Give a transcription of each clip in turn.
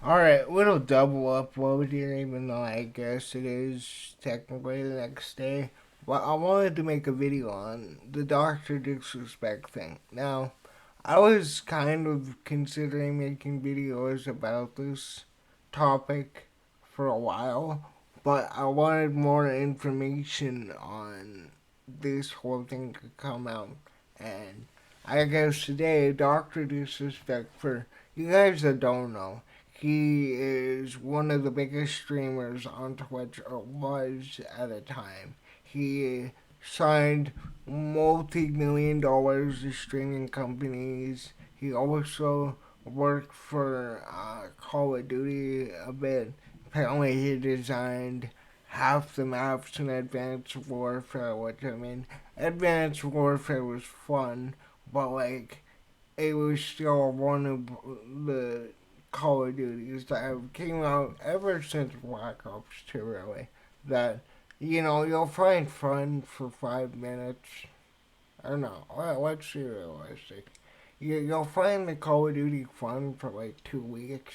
Alright, little double upload here, even though I guess it is technically the next day. But I wanted to make a video on the Doctor Disrespect thing. Now, I was kind of considering making videos about this topic for a while, but I wanted more information on this whole thing to come out. And I guess today, Doctor Disrespect, for you guys that don't know, he is one of the biggest streamers on Twitch, or was at a time. He signed multi-million dollars to streaming companies. He also worked for Call of Duty a bit. Apparently, he designed half the maps in Advanced Warfare, which I mean, Advanced Warfare was fun, but like it was still one of the Call of Duties that have came out ever since Black Ops 2, really. That, you'll find fun for 5 minutes. I don't know. Let's be realistic. You'll find the Call of Duty fun for like 2 weeks,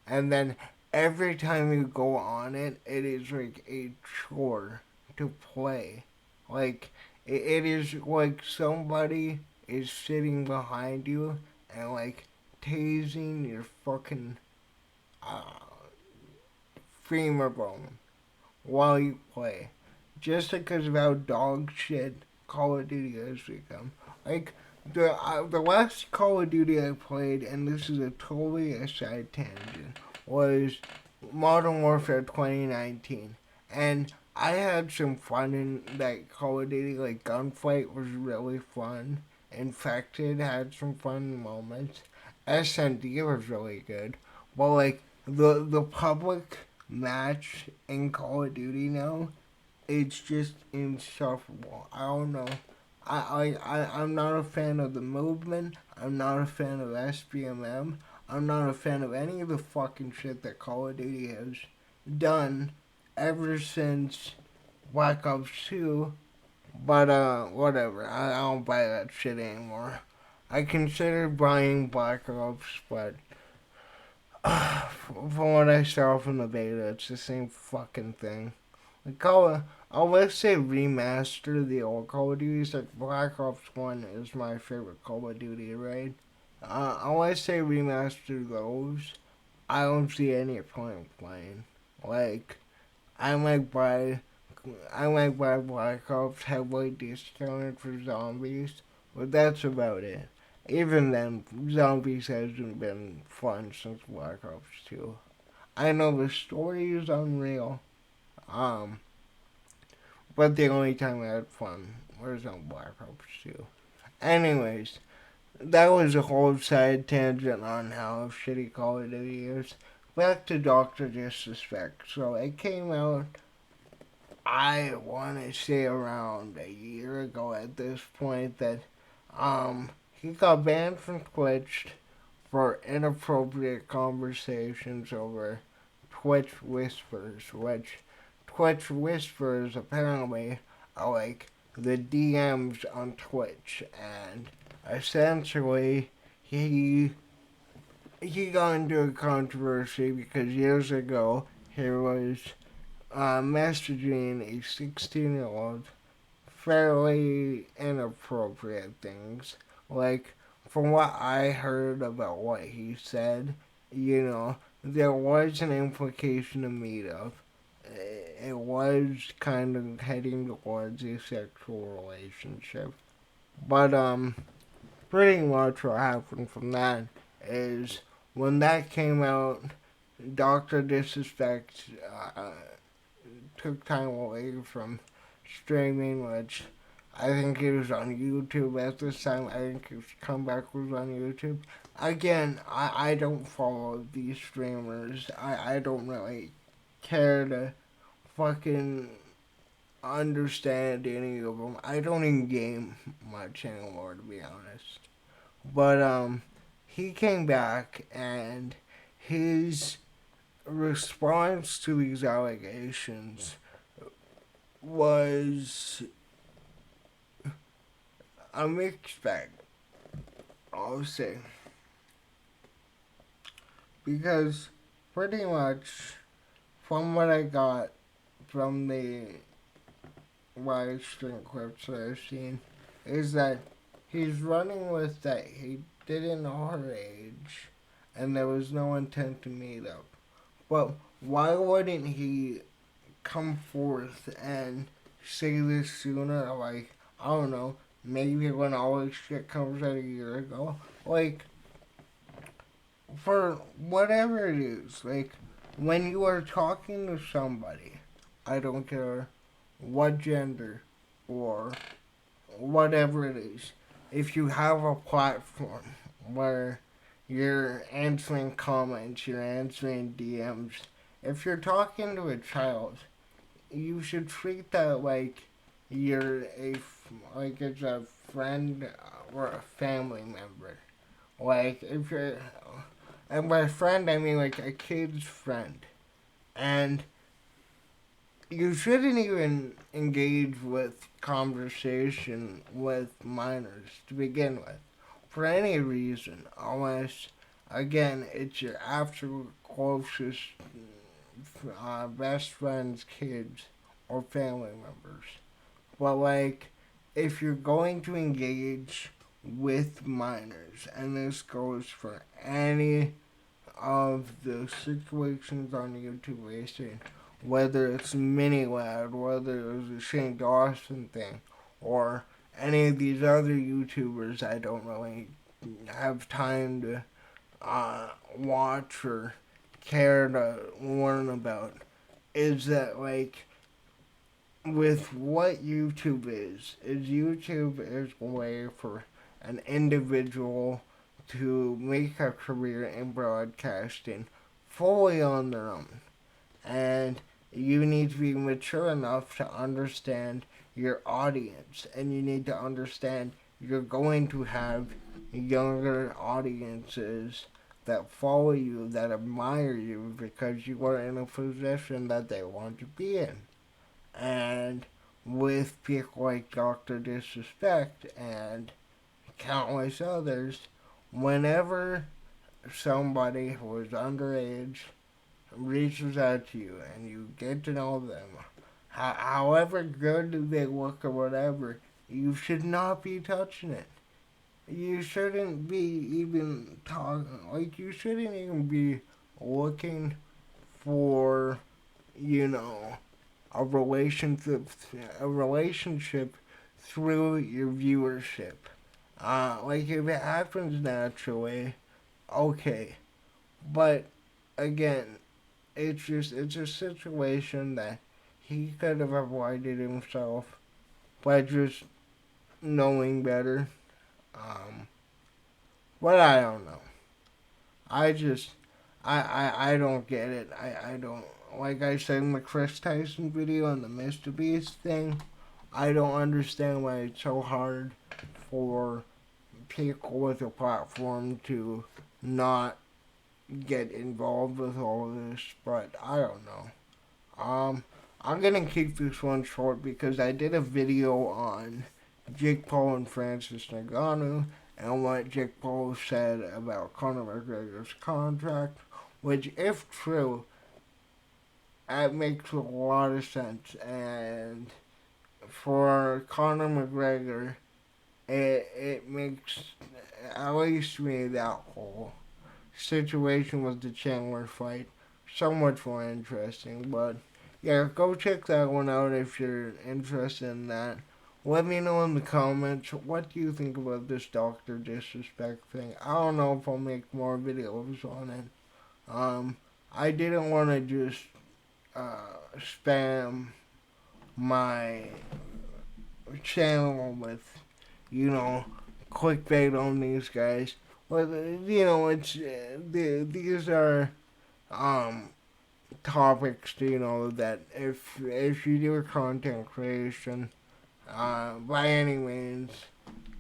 and then every time you go on it, it is like a chore to play. Like, it is like somebody is sitting behind you and like tasing your fucking uh, femur bone while you play, just because of how dog shit Call of Duty has become. Like the last Call of Duty I played, and this is a totally aside tangent, was Modern Warfare 2019, and I had some fun in that Call of Duty. Like gunfight was really fun. Infected had some fun moments. SND was really good, but like the public match in Call of Duty now, it's just insufferable. I don't know. I'm not a fan of the movement. I'm not a fan of SBMM. I'm not a fan of any of the fucking shit that Call of Duty has done ever since Black Ops 2. But, whatever. I don't buy that shit anymore. I considered buying Black Ops, but from what I saw from the beta, it's the same fucking thing. Like, let's say remaster the old Call of Duties. Like, Black Ops 1 is my favorite Call of Duty, right? Unless they remaster those, I don't see any point in playing. Like, I might buy, I might buy Black Ops heavily discounted for zombies, but that's about it. Even then, zombies hasn't been fun since Black Ops 2. I know the story is unreal, um, but the only time I had fun was on Black Ops 2. Anyways, that was a whole side tangent on how shitty Call of Duty is. Back to Doctor Disrespect. So it came out, I want to say around a year ago at this point, that he got banned from Twitch for inappropriate conversations over Twitch whispers, which Twitch whispers apparently are like the DMs on Twitch, and essentially he got into a controversy because years ago he was messaging a 16-year-old fairly inappropriate things. Like, from what I heard about what he said, there was an implication of meetup. It was kind of heading towards a sexual relationship. But, pretty much what happened from that is when that came out, Dr. Disrespect took time away from streaming, which I think he was on YouTube at this time. I think his comeback was on YouTube. Again, I don't follow these streamers. I don't really care to fucking understand any of them. I don't even game much anymore, to be honest. But, he came back and his response to these allegations was a mixed bag, I'll say. Because pretty much from what I got from the live stream clips that I've seen, is that he's running with that he didn't know her age and there was no intent to meet up. But why wouldn't he come forth and say this sooner? Like, I don't know, maybe when all this shit comes out a year ago. Like, for whatever it is, like, when you are talking to somebody, I don't care what gender or whatever it is, if you have a platform where you're answering comments, you're answering DMs, if you're talking to a child, you should treat that like you're like it's a friend or a family member. Like if you're, and by friend I mean like a kid's friend, and you shouldn't even engage with conversation with minors to begin with, for any reason, unless, again, it's your absolute closest, best friend's kids or family members. But, like, if you're going to engage with minors, and this goes for any of the situations on YouTube racing, whether it's Mini Lad, whether it was a Shane Dawson thing, or any of these other YouTubers I don't really have time to watch or care to learn about, is that, like, with what YouTube is a way for an individual to make a career in broadcasting fully on their own. And you need to be mature enough to understand your audience, and you need to understand you're going to have younger audiences that follow you, that admire you because you are in a position that they want to be in. And with people like Dr. Disrespect and countless others, whenever somebody who is underage reaches out to you and you get to know them, however good they look or whatever, you should not be touching it. You shouldn't be even talking, like, you shouldn't even be looking for, you know, a relationship, a relationship through your viewership. Like, if it happens naturally, okay. But, again, it's a situation that he could have avoided himself by just knowing better. Um, but I don't know. I just I don't get it. I don't, like I said in the Chris Tyson video and the Mr. Beast thing, I don't understand why it's so hard for people with a platform to not get involved with all of this, but I don't know. I'm gonna keep this one short because I did a video on Jake Paul and Francis Ngannou and what Jake Paul said about Conor McGregor's contract, which, if true, it makes a lot of sense. And for Conor McGregor, it makes, at least me, that whole situation with the Chandler fight so much more interesting. But yeah, go check that one out if you're interested in that. Let me know in the comments, what do you think about this Dr. Disrespect thing? I don't know if I'll make more videos on it. I didn't want to just spam my channel with, you know, clickbait on these guys. But, you know, these are um, topics, you know, that if you do content creation, by any means,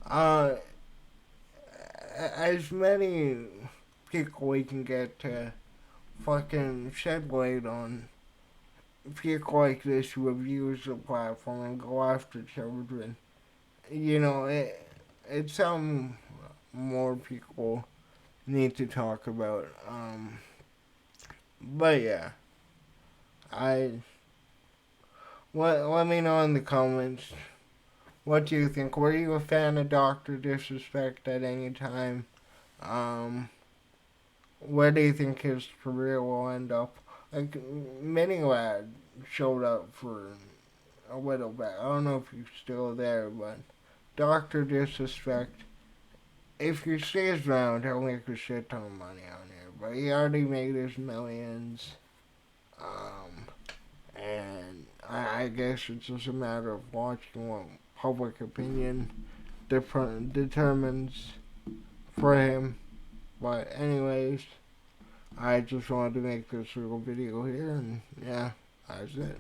uh, as many people we can get to fucking shed light on people like this who abuse the platform and go after children. You know, it's something more people need to talk about. But yeah, I let me know in the comments. What do you think? Were you a fan of Doctor Disrespect at any time? Um, where do you think his career will end up? Like, Mini Lad showed up for a little bit. I don't know if he's still there, but Doctor Disrespect, if he stays around, he'll make a shit ton of money on here. But he already made his millions. Um, and I guess it's just a matter of watching what public opinion determines for him. But anyways, I just wanted to make this little video here, and yeah, that's it.